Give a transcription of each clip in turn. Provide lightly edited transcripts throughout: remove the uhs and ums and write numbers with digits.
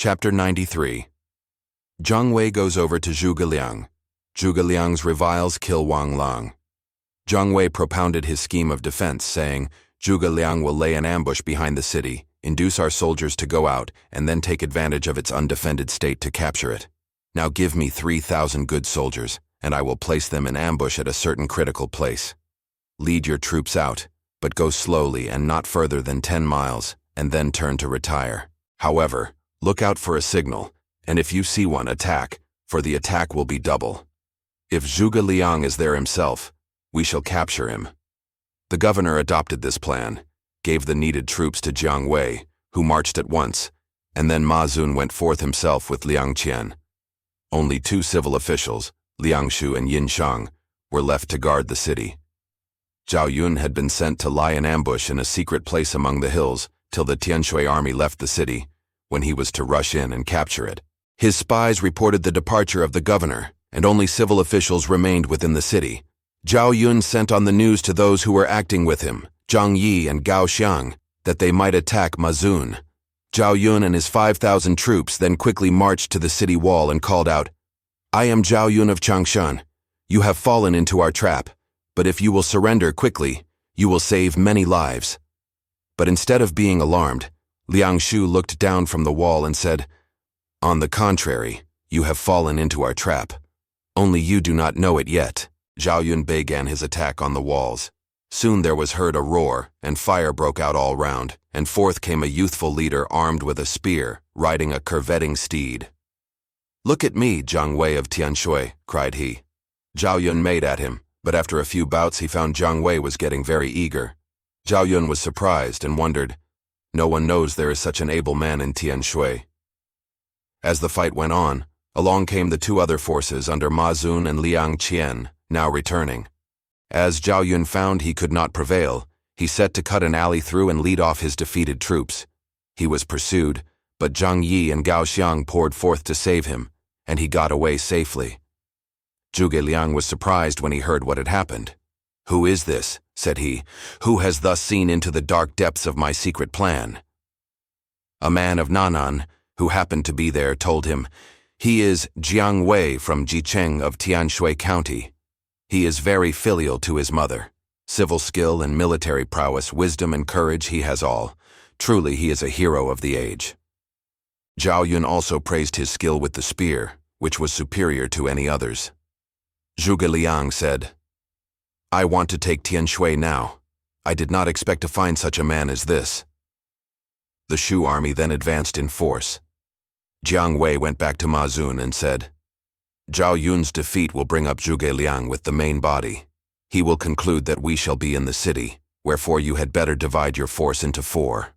Chapter 93. Jiang Wei goes over to Zhuge Liang. Zhuge Liang's Reviles kill Wang. Jiang Wei propounded his scheme of defense, saying, Zhuge Liang will lay an ambush behind the city, induce our soldiers to go out, and then take advantage of its undefended state to capture it. Now give me 3,000 good soldiers, and I will place them in ambush at a certain critical place. Lead your troops out, but go slowly and not further than 10 miles, and then turn to retire. However, look out for a signal, and if you see one, attack, for the attack will be double. If Zhuge Liang is there himself, we shall capture him. The governor adopted this plan, gave the needed troops to Jiang Wei, who marched at once, and then Ma Zun went forth himself with Liang Qian. Only 2 civil officials, Liang Shu and Yin Shang, were left to guard the city. Zhao Yun had been sent to lie in ambush in a secret place among the hills till the Tianshui army left the city, when he was to rush in and capture it. His spies reported the departure of the governor, and only civil officials remained within the city. Zhao Yun sent on the news to those who were acting with him, Zhang Yi and Gao Xiang, that they might attack Ma Zun. Zhao Yun and his 5,000 troops then quickly marched to the city wall and called out, I am Zhao Yun of Changshan. You have fallen into our trap, but if you will surrender quickly, you will save many lives. But instead of being alarmed, Liang Shu looked down from the wall and said, On the contrary, you have fallen into our trap. Only you do not know it yet. Zhao Yun began his attack on the walls. Soon there was heard a roar, and fire broke out all round, and forth came a youthful leader armed with a spear, riding a curvetting steed. Look at me, Jiang Wei of Tianshui, cried he. Zhao Yun made at him, but after a few bouts he found Jiang Wei was getting very eager. Zhao Yun was surprised and wondered, no one knows there is such an able man in Tianshui. As the fight went on, along came the 2 other forces under Ma Zun and Liang Qian, now returning. As Zhao Yun found he could not prevail, he set to cut an alley through and lead off his defeated troops. He was pursued, but Zhang Yi and Gao Xiang poured forth to save him, and he got away safely. Zhuge Liang was surprised when he heard what had happened. Who is this, said he, who has thus seen into the dark depths of my secret plan? A man of Nan'an, who happened to be there, told him, he is Jiang Wei from Jicheng of Tianshui County. He is very filial to his mother. Civil skill and military prowess, wisdom and courage, he has all. Truly he is a hero of the age. Zhao Yun also praised his skill with the spear, which was superior to any others. Zhuge Liang said, I want to take Tianshui now. I did not expect to find such a man as this. The Shu army then advanced in force. Jiang Wei went back to Ma Zun and said, Zhao Yun's defeat will bring up Zhuge Liang with the main body. He will conclude that we shall be in the city, wherefore you had better divide your force into 4.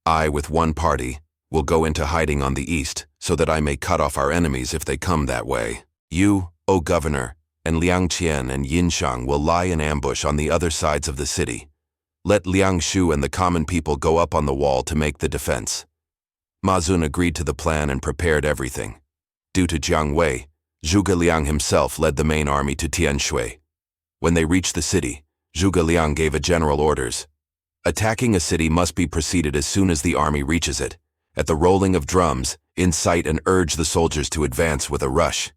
I, with one party, will go into hiding on the east, so that I may cut off our enemies if they come that way. You, O governor, and Liang Qian and Yin Shang will lie in ambush on the other sides of the city. Let Liang Shu and the common people go up on the wall to make the defense. Ma Zun agreed to the plan and prepared everything. Due to Jiang Wei, Zhuge Liang himself led the main army to Tianshui. When they reached the city, Zhuge Liang gave a general orders. Attacking a city must be proceeded as soon as the army reaches it, at the rolling of drums, incite and urge the soldiers to advance with a rush.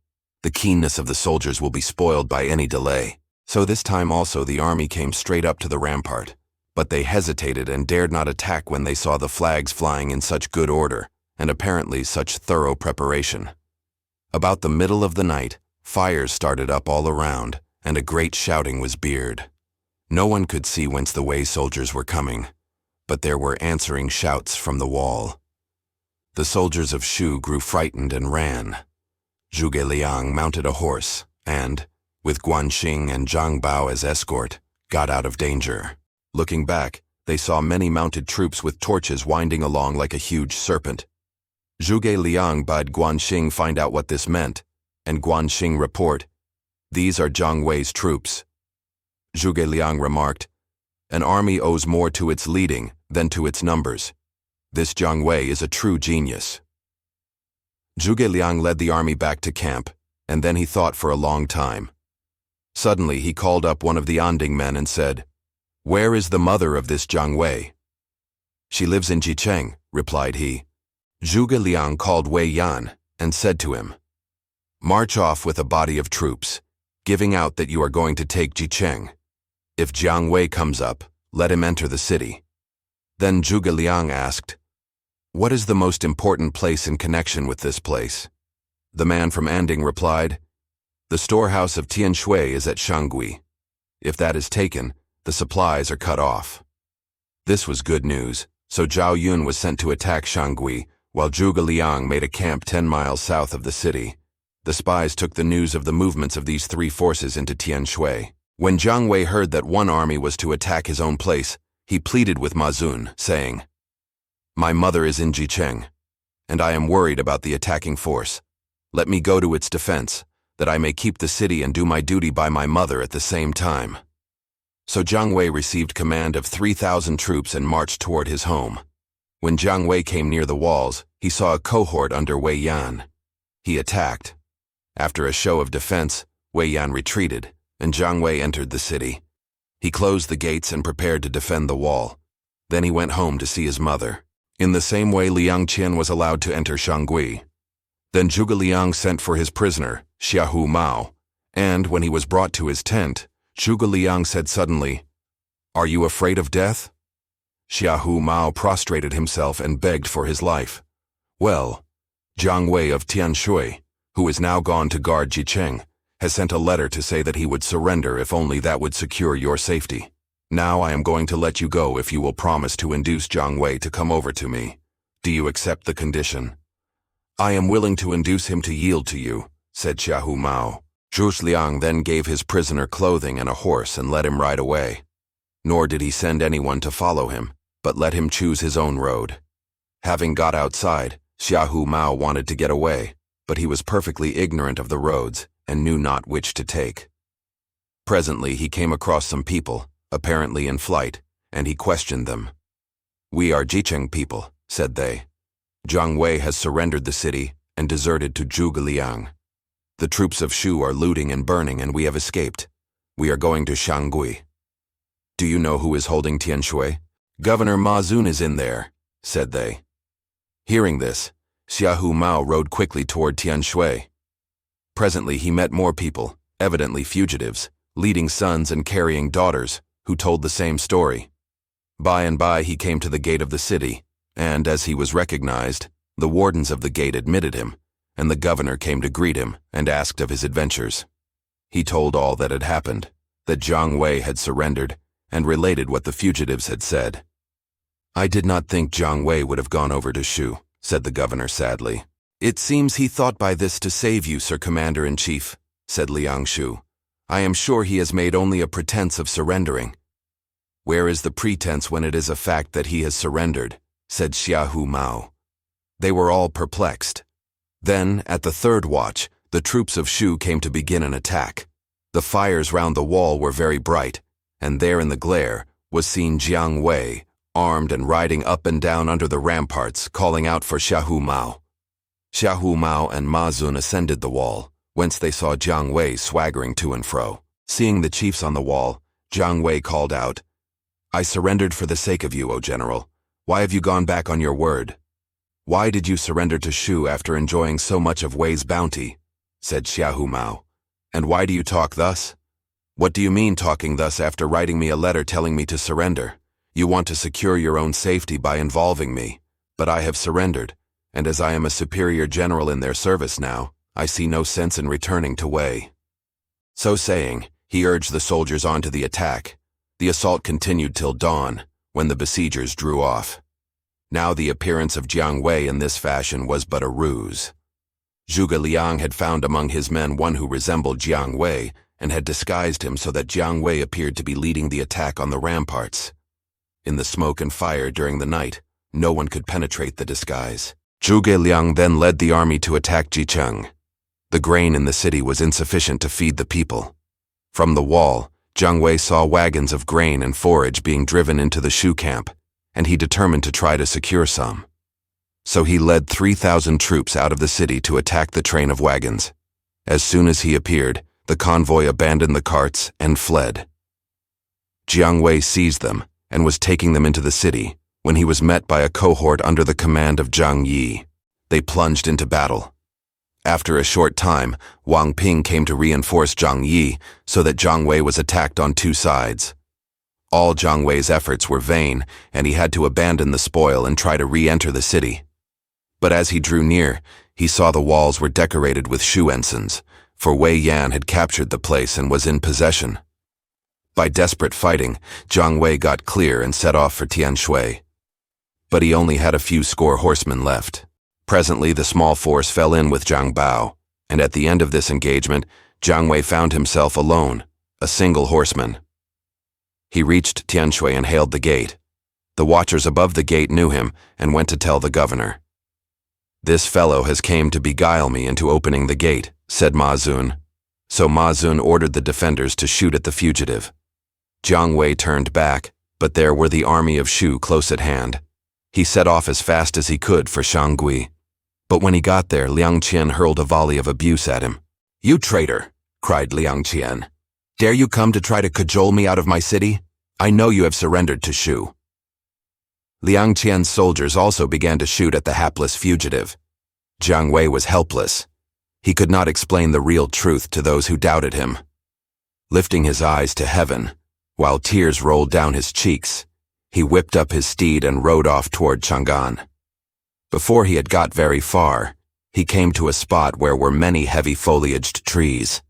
The keenness of the soldiers will be spoiled by any delay. So this time also the army came straight up to the rampart, but they hesitated and dared not attack when they saw the flags flying in such good order, and apparently such thorough preparation. About the middle of the night, fires started up all around, and a great shouting was beard. No one could see whence the Wei soldiers were coming, but there were answering shouts from the wall. The soldiers of Shu grew frightened and ran. Zhuge Liang mounted a horse and, with Guan Xing and Zhang Bao as escort, got out of danger. Looking back, they saw many mounted troops with torches winding along like a huge serpent. Zhuge Liang bade Guan Xing find out what this meant, and Guan Xing report, These are Jiang Wei's troops. Zhuge Liang remarked, An army owes more to its leading than to its numbers. This Jiang Wei is a true genius. Zhuge Liang led the army back to camp, and then he thought for a long time. Suddenly he called up one of the Anding men and said, Where is the mother of this Jiang Wei? She lives in Jicheng, replied he. Zhuge Liang called Wei Yan and said to him, "March off with a body of troops, giving out that you are going to take Jicheng. If Jiang Wei comes up, let him enter the city." Then Zhuge Liang asked, "What is the most important place in connection with this place?" The man from Anding replied, "The storehouse of Tianshui is at Shangui. If that is taken, the supplies are cut off." This was good news, so Zhao Yun was sent to attack Shangui, while Zhuge Liang made a camp 10 miles south of the city. The spies took the news of the movements of these three forces into Tianshui. When Jiang Wei heard that one army was to attack his own place, he pleaded with Ma Zun, saying, "My mother is in Jicheng, and I am worried about the attacking force. Let me go to its defense, that I may keep the city and do my duty by my mother at the same time." So Jiang Wei received command of 3,000 troops and marched toward his home. When Jiang Wei came near the walls, he saw a cohort under Wei Yan. He attacked. After a show of defense, Wei Yan retreated, and Jiang Wei entered the city. He closed the gates and prepared to defend the wall. Then he went home to see his mother. In the same way, Liang Qian was allowed to enter Shangui. Then Zhuge Liang sent for his prisoner, Xiaohu Mao, and when he was brought to his tent, Zhuge Liang said suddenly, "Are you afraid of death?" Xiaohu Mao prostrated himself and begged for his life. "Well, Jiang Wei of Tianshui, who is now gone to guard Jicheng, has sent a letter to say that he would surrender if only that would secure your safety. Now I am going to let you go if you will promise to induce Jiang Wei to come over to me. Do you accept the condition?" "I am willing to induce him to yield to you," said Xiaohu Mao. Zhuge Liang then gave his prisoner clothing and a horse and let him ride away. Nor did he send anyone to follow him, but let him choose his own road. Having got outside, Xiaohu Mao wanted to get away, but he was perfectly ignorant of the roads and knew not which to take. Presently he came across some people, apparently in flight, and he questioned them. "We are Jicheng people," said they. "Jiang Wei has surrendered the city and deserted to Zhuge Liang. The troops of Shu are looting and burning, and we have escaped. We are going to Shangui." "Do you know who is holding Tianshui?" "Governor Ma Zun is in there," said they. Hearing this, Xiaohu Mao rode quickly toward Tianshui. Presently he met more people, evidently fugitives, leading sons and carrying daughters, who told the same story. By and by he came to the gate of the city, and as he was recognized, the wardens of the gate admitted him, and the governor came to greet him and asked of his adventures. He told all that had happened, that Jiang Wei had surrendered, and related what the fugitives had said. "I did not think Jiang Wei would have gone over to Shu," said the governor sadly. "It seems he thought by this to save you, Sir Commander-in-Chief," said Liang Shu. "I am sure he has made only a pretense of surrendering." "Where is the pretense when it is a fact that he has surrendered?" said Xiaohu Mao. They were all perplexed. Then, at the third watch, the troops of Shu came to begin an attack. The fires round the wall were very bright, and there in the glare was seen Jiang Wei, armed and riding up and down under the ramparts, calling out for Xiaohu Mao. Xiaohu Mao and Ma Zun ascended the wall, whence they saw Jiang Wei swaggering to and fro. Seeing the chiefs on the wall, Jiang Wei called out, "I surrendered for the sake of you, O General. Why have you gone back on your word?" "Why did you surrender to Shu after enjoying so much of Wei's bounty?" said Xiaohu Mao. "And why do you talk thus? What do you mean talking thus after writing me a letter telling me to surrender? You want to secure your own safety by involving me, but I have surrendered, and as I am a superior general in their service now, I see no sense in returning to Wei." So saying, he urged the soldiers on to the attack. The assault continued till dawn, when the besiegers drew off. Now the appearance of Jiang Wei in this fashion was but a ruse. Zhuge Liang had found among his men one who resembled Jiang Wei, and had disguised him so that Jiang Wei appeared to be leading the attack on the ramparts. In the smoke and fire during the night, no one could penetrate the disguise. Zhuge Liang then led the army to attack Jicheng. The grain in the city was insufficient to feed the people. From the wall, Jiang Wei saw wagons of grain and forage being driven into the Shu camp, and he determined to try to secure some. So he led 3,000 troops out of the city to attack the train of wagons. As soon as he appeared, the convoy abandoned the carts and fled. Jiang Wei seized them and was taking them into the city, when he was met by a cohort under the command of Zhang Yi. They plunged into battle. After a short time, Wang Ping came to reinforce Zhang Yi so that Jiang Wei was attacked on two sides. All Jiang Wei's efforts were vain, and he had to abandon the spoil and try to re-enter the city. But as he drew near, he saw the walls were decorated with Shu ensigns, for Wei Yan had captured the place and was in possession. By desperate fighting, Jiang Wei got clear and set off for Tianshui. But he only had a few score horsemen left. Presently, the small force fell in with Zhang Bao, and at the end of this engagement, Jiang Wei found himself alone, a single horseman. He reached Tianshui and hailed the gate. The watchers above the gate knew him and went to tell the governor. "This fellow has came to beguile me into opening the gate," said Ma Zun. So Ma Zun ordered the defenders to shoot at the fugitive. Jiang Wei turned back, but there were the army of Shu close at hand. He set off as fast as he could for Shangui. But when he got there, Liang Qian hurled a volley of abuse at him. "You traitor!" cried Liang Qian. "Dare you come to try to cajole me out of my city? I know you have surrendered to Shu." Liang Qian's soldiers also began to shoot at the hapless fugitive. Jiang Wei was helpless. He could not explain the real truth to those who doubted him. Lifting his eyes to heaven, while tears rolled down his cheeks, he whipped up his steed and rode off toward Chang'an. Before he had got very far, he came to a spot where were many heavy foliaged trees.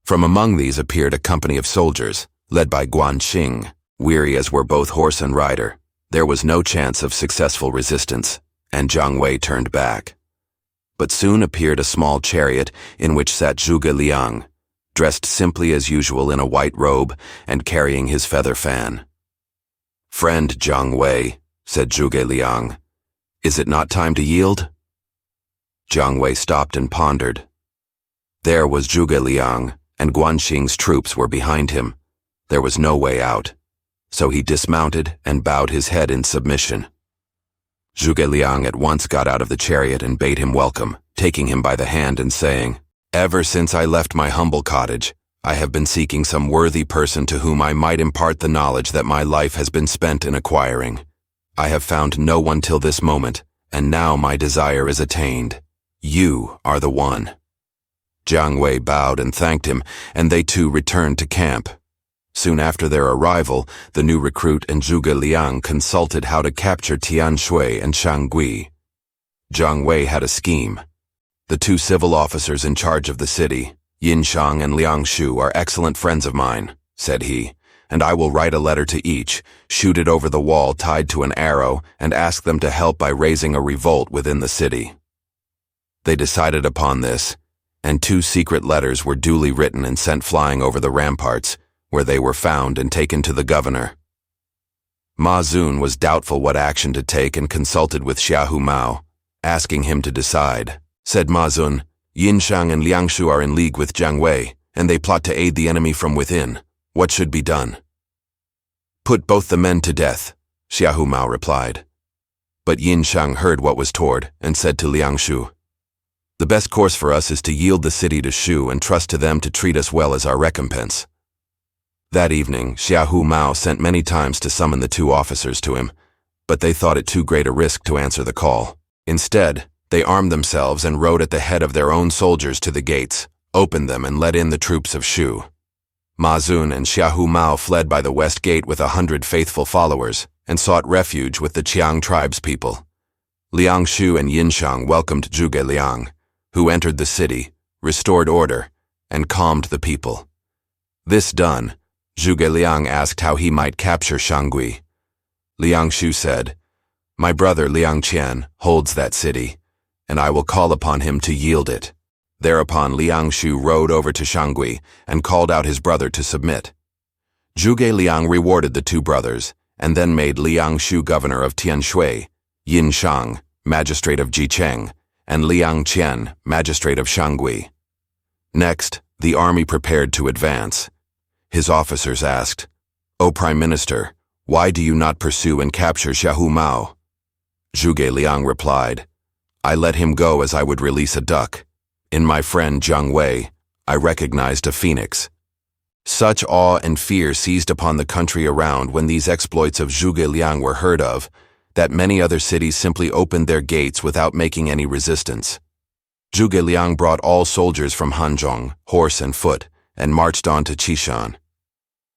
From among these appeared a company of soldiers, led by Guan Xing. Weary as were both horse and rider, there was no chance of successful resistance, and Jiang Wei turned back. But soon appeared a small chariot in which sat Zhuge Liang, dressed simply as usual in a white robe and carrying his feather fan. "Friend Jiang Wei," said Zhuge Liang, "is it not time to yield?" Jiang Wei stopped and pondered. There was Zhuge Liang, and Guan Xing's troops were behind him. There was no way out, so he dismounted and bowed his head in submission. Zhuge Liang at once got out of the chariot and bade him welcome, taking him by the hand and saying, "Ever since I left my humble cottage, I have been seeking some worthy person to whom I might impart the knowledge that my life has been spent in acquiring. I have found no one till this moment, and now my desire is attained. You are the one." Jiang Wei bowed and thanked him, and they too returned to camp. Soon after their arrival, the new recruit and Zhuge Liang consulted how to capture Tianshui and Shangui. Jiang Wei had a scheme. "The two civil officers in charge of the city, Yin Shang and Liang Shu, are excellent friends of mine," said he, "and I will write a letter to each, shoot it over the wall tied to an arrow, and ask them to help by raising a revolt within the city." They decided upon this, and 2 secret letters were duly written and sent flying over the ramparts, where they were found and taken to the governor. Ma Zun was doubtful what action to take and consulted with Xiahou Mao, asking him to decide. Said Ma Zun, "Yin Shang and Liang Shu are in league with Jiang Wei, and they plot to aid the enemy from within. What should be done?" "Put both the men to death," Xiahou Mao replied. But Yin Shang heard what was toward and said to Liang Shu, "The best course for us is to yield the city to Shu and trust to them to treat us well as our recompense." That evening, Xiahou Mao sent many times to summon the 2 officers to him, but they thought it too great a risk to answer the call. Instead, they armed themselves and rode at the head of their own soldiers to the gates, opened them and let in the troops of Shu. Ma Zun and Xiahou Mao fled by the west gate with 100 faithful followers and sought refuge with the Qiang tribespeople. Liang Shu and Yin Shang welcomed Zhuge Liang, who entered the city, restored order, and calmed the people. This done, Zhuge Liang asked how he might capture Shangui. Liang Shu said, "My brother Liang Qian holds that city, and I will call upon him to yield it." Thereupon Liang Shu rode over to Shangui and called out his brother to submit. Zhuge Liang rewarded the 2 brothers, and then made Liang Shu governor of Tianshui, Yin Shang, magistrate of Jicheng, and Liang Qian, magistrate of Shangui. Next, the army prepared to advance. His officers asked, "O Prime Minister, why do you not pursue and capture Xiahou Mao?" Zhuge Liang replied, "I let him go as I would release a duck. In my friend Jiang Wei, I recognized a phoenix." Such awe and fear seized upon the country around when these exploits of Zhuge Liang were heard of, that many other cities simply opened their gates without making any resistance. Zhuge Liang brought all soldiers from Hanzhong, horse and foot, and marched on to Qishan.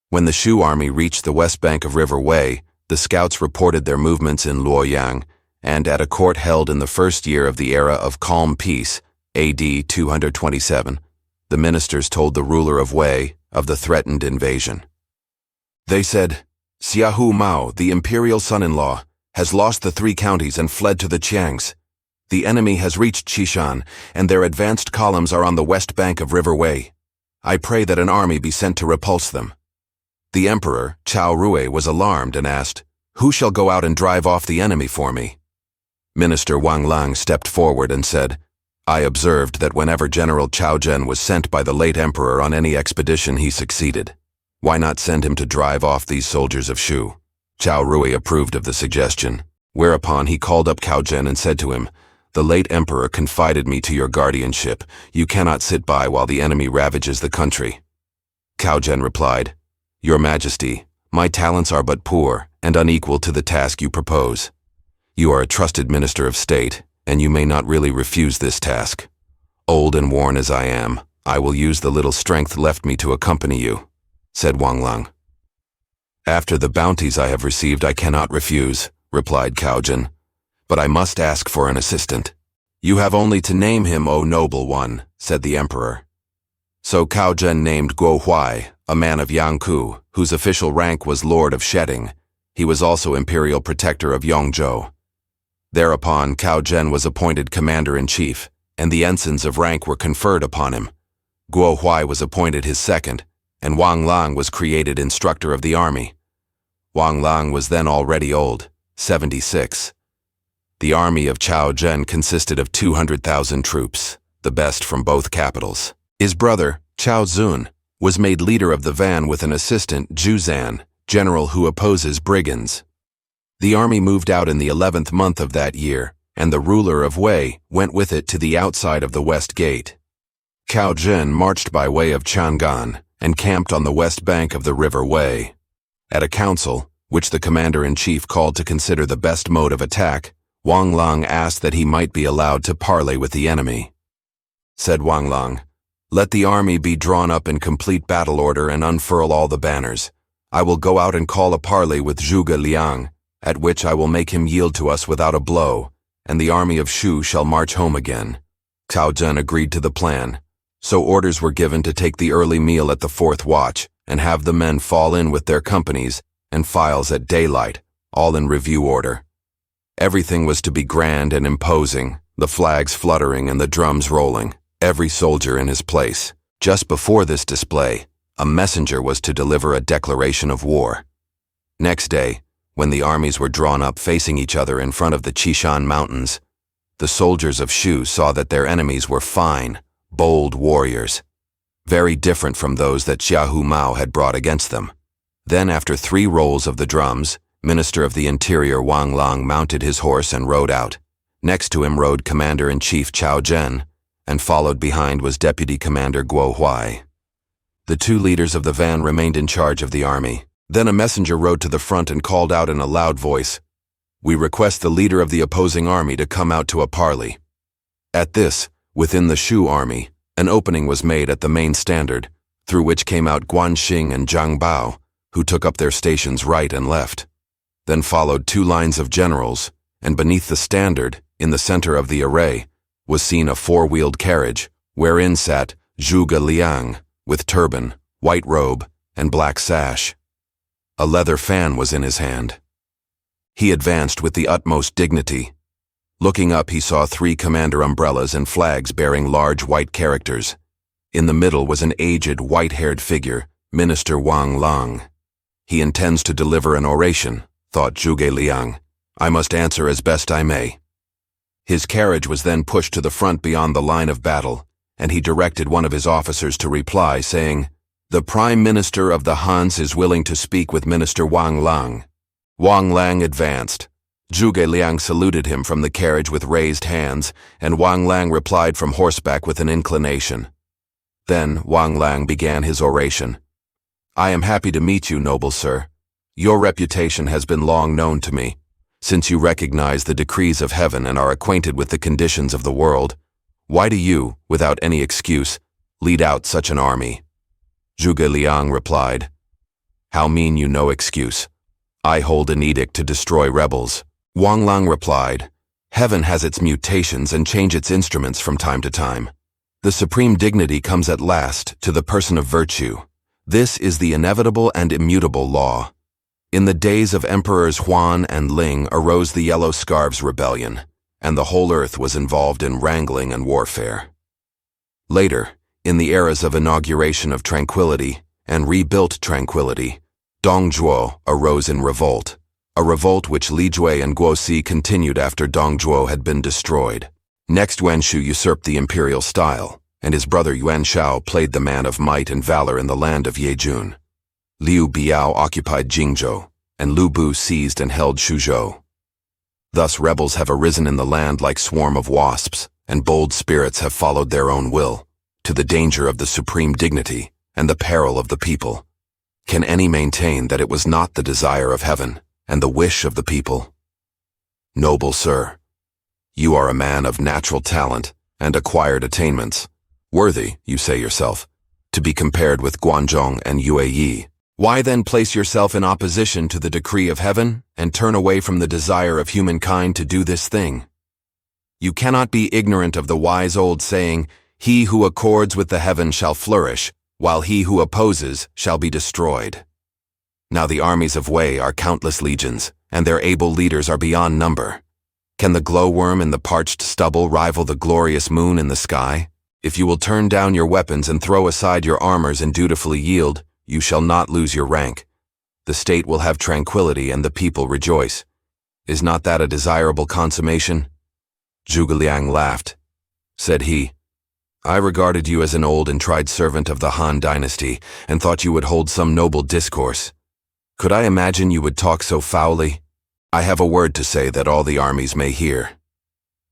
When the Shu army reached the west bank of River Wei, the scouts reported their movements in Luoyang, and at a court held in the first year of the era of calm peace, AD 227, the ministers told the ruler of Wei of the threatened invasion. They said, "Xiaohu Mao, the imperial son-in-law, has lost the 3 counties and fled to the Jiangs. The enemy has reached Qishan, and their advanced columns are on the west bank of River Wei. I pray that an army be sent to repulse them." The emperor, Cao Rui, was alarmed and asked, "Who shall go out and drive off the enemy for me?" Minister Wang stepped forward and said, "I observed that whenever General Cao Zhen was sent by the late emperor on any expedition, he succeeded. Why not send him to drive off these soldiers of Shu?" Cao Rui approved of the suggestion, whereupon he called up Cao Zhen and said to him, "The late emperor confided me to your guardianship. You cannot sit by while the enemy ravages the country." Cao Zhen replied, "Your Majesty, my talents are but poor and unequal to the task you propose. You are a trusted minister of state, and you may not really refuse this task. Old and worn as I am, I will use the little strength left me to accompany you," said Wang. "After the bounties I have received, I cannot refuse," replied Cao Zhen, "but I must ask for an assistant." "You have only to name him, O noble one," said the emperor. So Cao Zhen named Guo Huai, a man of Yangku, whose official rank was Lord of Shedding. He was also imperial protector of Yongzhou. Thereupon, Cao Zhen was appointed commander-in-chief, and the ensigns of rank were conferred upon him. Guo Huai was appointed his second, and Wang Lang was created instructor of the army. Wang Lang was then already old, 76. The army of Cao Zhen consisted of 200,000 troops, the best from both capitals. His brother, Cao Zun, was made leader of the van with an assistant, Zhu Zan, general who opposes brigands. The army moved out in the 11th month of that year, and the ruler of Wei went with it to the outside of the west gate. Cao Zhen marched by way of Chang'an and camped on the west bank of the river Wei. At a council, which the commander-in-chief called to consider the best mode of attack, Wang Lang asked that he might be allowed to parley with the enemy. Said Wang Lang, "Let the army be drawn up in complete battle order and unfurl all the banners. I will go out and call a parley with Zhuge Liang, at which I will make him yield to us without a blow, and the army of Shu shall march home again." Cao Zhen agreed to the plan, so orders were given to take the early meal at the 4th watch and have the men fall in with their companies and files at daylight, all in review order. Everything was to be grand and imposing, the flags fluttering and the drums rolling, every soldier in his place. Just before this display, a messenger was to deliver a declaration of war. Next day, when the armies were drawn up facing each other in front of the Qishan Mountains, the soldiers of Shu saw that their enemies were fine, bold warriors, very different from those that Xiaohu Mao had brought against them. Then, after 3 rolls of the drums, Minister of the Interior Wang Lang mounted his horse and rode out. Next to him rode Commander-in-Chief Cao Zhen, and followed behind was Deputy Commander Guo Huai. The 2 leaders of the van remained in charge of the army. Then a messenger rode to the front and called out in a loud voice, "We request the leader of the opposing army to come out to a parley." At this, within the Shu army, an opening was made at the main standard, through which came out Guan Xing and Zhang Bao, who took up their stations right and left. Then followed 2 lines of generals, and beneath the standard, in the center of the array, was seen a 4-wheeled carriage, wherein sat Zhuge Liang, with turban, white robe, and black sash. A leather fan was in his hand. He advanced with the utmost dignity. Looking up, he saw 3 commander umbrellas and flags bearing large white characters. In the middle was an aged, white-haired figure, Minister Wang Lang. "He intends to deliver an oration," thought Zhuge Liang. "I must answer as best I may." His carriage was then pushed to the front beyond the line of battle, and he directed one of his officers to reply, saying, "The Prime Minister of the Hans is willing to speak with Minister Wang Lang." Wang Lang advanced. Zhuge Liang saluted him from the carriage with raised hands, and Wang Lang replied from horseback with an inclination. Then Wang Lang began his oration. "I am happy to meet you, noble sir. Your reputation has been long known to me. Since you recognize the decrees of heaven and are acquainted with the conditions of the world, why do you, without any excuse, lead out such an army?" Zhuge Liang replied, "How mean you no excuse? I hold an edict to destroy rebels." Wang replied, "Heaven has its mutations and change its instruments from time to time. The supreme dignity comes at last to the person of virtue. This is the inevitable and immutable law. In the days of Emperors Huan and Ling arose the Yellow Scarves Rebellion, and the whole earth was involved in wrangling and warfare. Later, in the eras of inauguration of tranquility and rebuilt tranquility, Dongzhuo arose in revolt, a revolt which Li Jue and Guosi continued after Dongzhuo had been destroyed. Next, Yuan Shu usurped the imperial style, and his brother Yuan Shao played the man of might and valor in the land of Yejun. Liu Bei occupied Jingzhou, and Lu Bu seized and held Suzhou. Thus rebels have arisen in the land like swarm of wasps, and bold spirits have followed their own will, to the danger of the supreme dignity and the peril of the people. Can any maintain that it was not the desire of heaven and the wish of the people? Noble sir, you are a man of natural talent and acquired attainments, worthy, you say yourself, to be compared with Guanzhong and Yue. Why then place yourself in opposition to the decree of heaven and turn away from the desire of humankind to do this thing? You cannot be ignorant of the wise old saying, "He who accords with the heaven shall flourish, while he who opposes shall be destroyed." Now the armies of Wei are countless legions, and their able leaders are beyond number. Can the glowworm in the parched stubble rival the glorious moon in the sky? If you will turn down your weapons and throw aside your armors and dutifully yield, you shall not lose your rank. The state will have tranquility and the people rejoice. Is not that a desirable consummation? Zhuge Liang laughed. Said he, "I regarded you as an old and tried servant of the Han dynasty and thought you would hold some noble discourse. Could I imagine you would talk so foully? I have a word to say that all the armies may hear.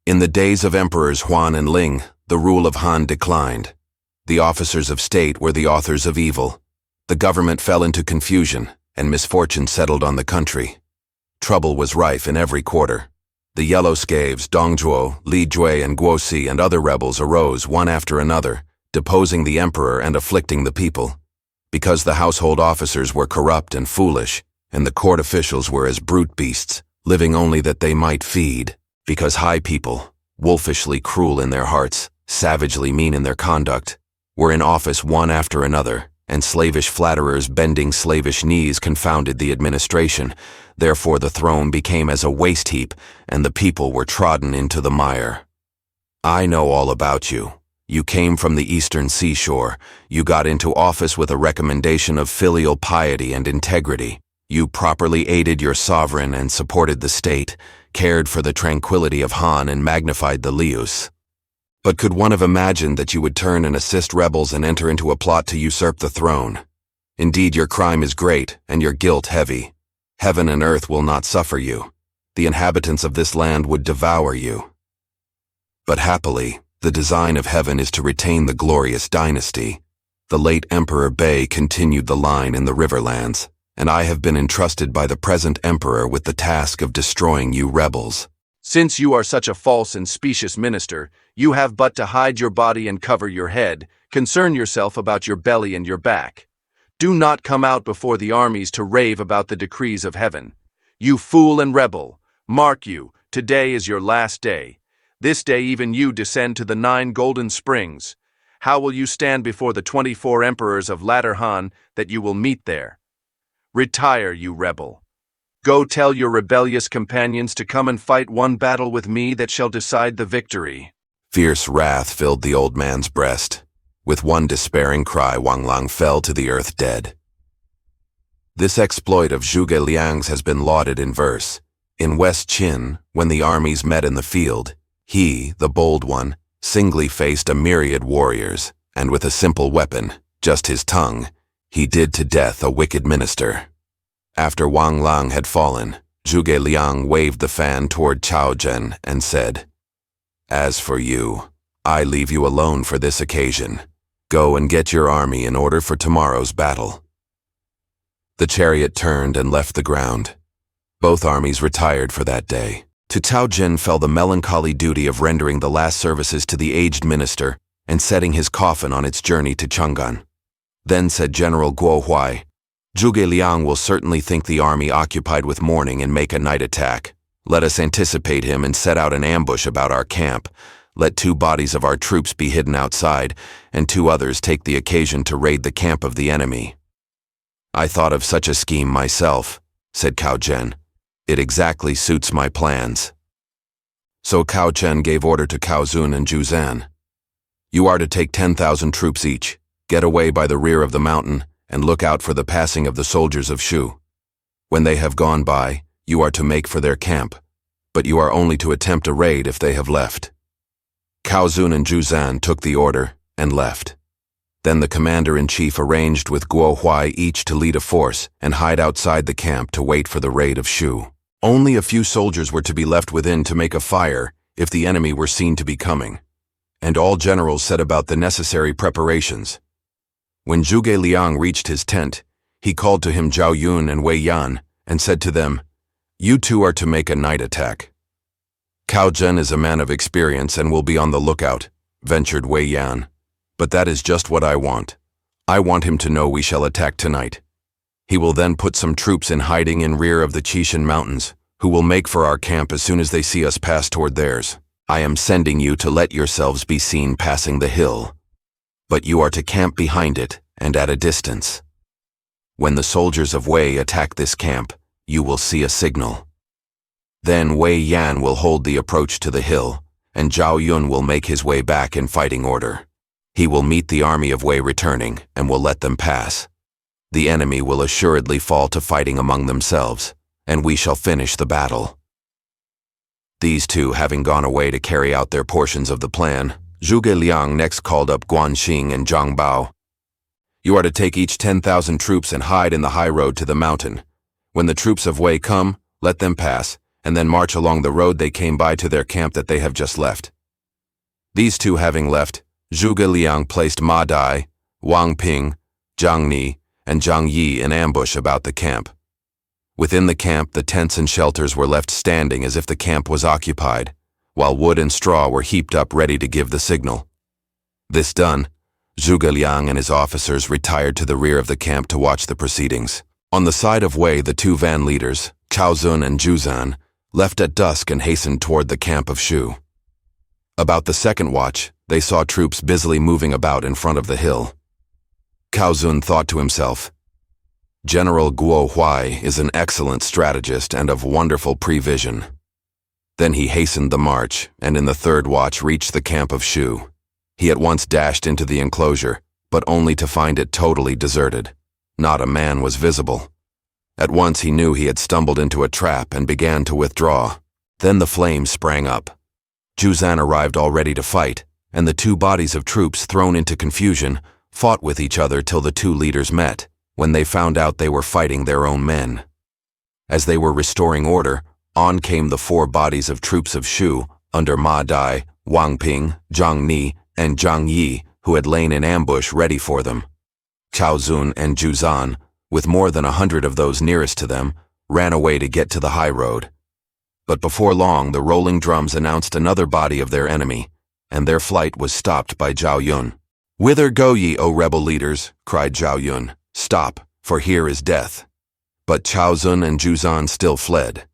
In the days of Emperors Huan and Ling, the rule of Han declined. The officers of state were the authors of evil. The government fell into confusion, and misfortune settled on the country. Trouble was rife in every quarter. The Yellow Scaves, Dongzhuo, Li Jue, and Guosi and other rebels arose one after another, deposing the emperor and afflicting the people. Because the household officers were corrupt and foolish, and the court officials were as brute beasts, living only that they might feed. Because high people, wolfishly cruel in their hearts, savagely mean in their conduct, were in office one after another, and slavish flatterers bending slavish knees confounded the administration. Therefore the throne became as a waste heap, and the people were trodden into the mire. I know all about you. You came from the eastern seashore. You got into office with a recommendation of filial piety and integrity. You properly aided your sovereign and supported the state, cared for the tranquility of Han and magnified the Lius. But could one have imagined that you would turn and assist rebels and enter into a plot to usurp the throne? Indeed, your crime is great, and your guilt heavy. Heaven and earth will not suffer you. The inhabitants of this land would devour you. But happily, the design of heaven is to retain the glorious dynasty. The late Emperor Bei continued the line in the Riverlands, and I have been entrusted by the present emperor with the task of destroying you rebels. Since you are such a false and specious minister, you have but to hide your body and cover your head. Concern yourself about your belly and your back. Do not come out before the armies to rave about the decrees of heaven. You fool and rebel, mark you, today is your last day. This day even you descend to the 9 golden springs. How will you stand before the 24 emperors of latter Han that you will meet there? Retire, you rebel. Go tell your rebellious companions to come and fight one battle with me that shall decide the victory." Fierce wrath filled the old man's breast. With one despairing cry, Wang fell to the earth dead. This exploit of Zhuge Liang's has been lauded in verse. In West Qin, when the armies met in the field, he, the bold one, singly faced a myriad warriors, and with a simple weapon, just his tongue, he did to death a wicked minister. After Wang had fallen, Zhuge Liang waved the fan toward Cao Cao and said, "As for you, I leave you alone for this occasion. Go and get your army in order for tomorrow's battle." The chariot turned and left the ground. Both armies retired for that day. To Cao Jin fell the melancholy duty of rendering the last services to the aged minister and setting his coffin on its journey to Chang'an. Then said General Guo Huai, "Zhuge Liang will certainly think the army occupied with mourning and make a night attack. Let us anticipate him and set out an ambush about our camp. Let 2 bodies of our troops be hidden outside, and 2 others take the occasion to raid the camp of the enemy." "I thought of such a scheme myself," said Cao Zhen. "It exactly suits my plans." So Cao Chen gave order to Cao Zun and Zhu Zan. "You are to take 10,000 troops each, get away by the rear of the mountain, and look out for the passing of the soldiers of Shu. When they have gone by, you are to make for their camp, but you are only to attempt a raid if they have left." Cao Zun and Zhu Zan took the order and left. Then the commander-in-chief arranged with Guo Huai each to lead a force and hide outside the camp to wait for the raid of Shu. Only a few soldiers were to be left within to make a fire if the enemy were seen to be coming, and all generals set about the necessary preparations. When Zhuge Liang reached his tent, he called to him Zhao Yun and Wei Yan and said to them, "You 2 are to make a night attack." "Cao Zhen is a man of experience and will be on the lookout," ventured Wei Yan. "But that is just what I want. I want him to know we shall attack tonight. He will then put some troops in hiding in rear of the Qishan Mountains, who will make for our camp as soon as they see us pass toward theirs. I am sending you to let yourselves be seen passing the hill, but you are to camp behind it and at a distance. When the soldiers of Wei attack this camp, you will see a signal. Then Wei Yan will hold the approach to the hill, and Zhao Yun will make his way back in fighting order. He will meet the army of Wei returning and will let them pass. The enemy will assuredly fall to fighting among themselves, and we shall finish the battle." These 2 having gone away to carry out their portions of the plan, Zhuge Liang next called up Guan Xing and Zhang Bao. "You are to take each 10,000 troops and hide in the high road to the mountain. When the troops of Wei come, let them pass, and then march along the road they came by to their camp that they have just left." These 2 having left, Zhuge Liang placed Ma Dai, Wang Ping, Zhang Ni, and Zhang Yi in ambush about the camp. Within the camp, the tents and shelters were left standing as if the camp was occupied, while wood and straw were heaped up ready to give the signal. This done, Zhuge Liang and his officers retired to the rear of the camp to watch the proceedings. On the side of Wei, the 2 van leaders, Cao Zun and Zhu Zan, left at dusk and hastened toward the camp of Shu. About the second watch, they saw troops busily moving about in front of the hill. Cao Zun thought to himself, "General Guo Huai is an excellent strategist and of wonderful prevision." Then he hastened the march, and in the third watch reached the camp of Shu. He at once dashed into the enclosure, but only to find it totally deserted. Not a man was visible. At once he knew he had stumbled into a trap and began to withdraw. Then the flames sprang up. Zhu Zan arrived all ready to fight, and the 2 bodies of troops, thrown into confusion, fought with each other till the 2 leaders met, when they found out they were fighting their own men. As they were restoring order, on came the 4 bodies of troops of Shu, under Ma Dai, Wang Ping, Zhang Ni, and Zhang Yi, who had lain in ambush ready for them. Cao Zun and Zhu Zan, with more than 100 of those nearest to them, ran away to get to the high road. But before long, the rolling drums announced another body of their enemy, and their flight was stopped by Zhao Yun. "Whither go ye, O rebel leaders?" cried Zhao Yun. "Stop, for here is death." But Cao Zun and Zhu Zan still fled.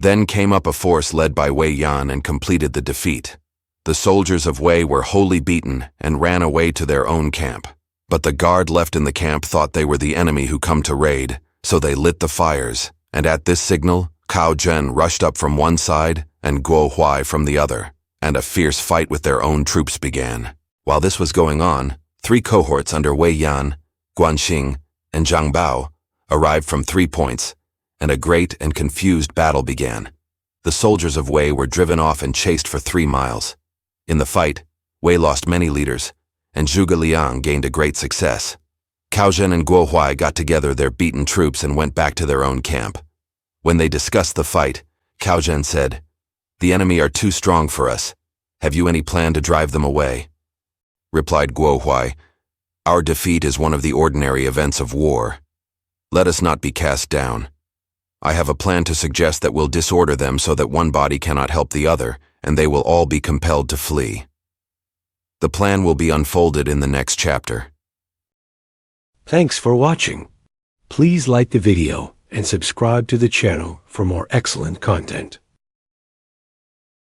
Then came up a force led by Wei Yan and completed the defeat. The soldiers of Wei were wholly beaten and ran away to their own camp. But the guard left in the camp thought they were the enemy who come to raid, so they lit the fires, and at this signal, Cao Zhen rushed up from one side and Guo Huai from the other, and a fierce fight with their own troops began. While this was going on, 3 cohorts under Wei Yan, Guan Xing, and Zhang Bao arrived from 3 points, and a great and confused battle began. The soldiers of Wei were driven off and chased for 3 miles. In the fight, Wei lost many leaders, and Zhuge Liang gained a great success. Cao Zhen and Guo Huai got together their beaten troops and went back to their own camp. When they discussed the fight, Cao Zhen said, "The enemy are too strong for us. Have you any plan to drive them away?" Replied Guo Huai, "Our defeat is one of the ordinary events of war. Let us not be cast down. I have a plan to suggest that will disorder them so that one body cannot help the other, and they will all be compelled to flee. The plan will be unfolded in the next chapter. Thanks for watching. Please like the video and subscribe to the channel for more excellent content.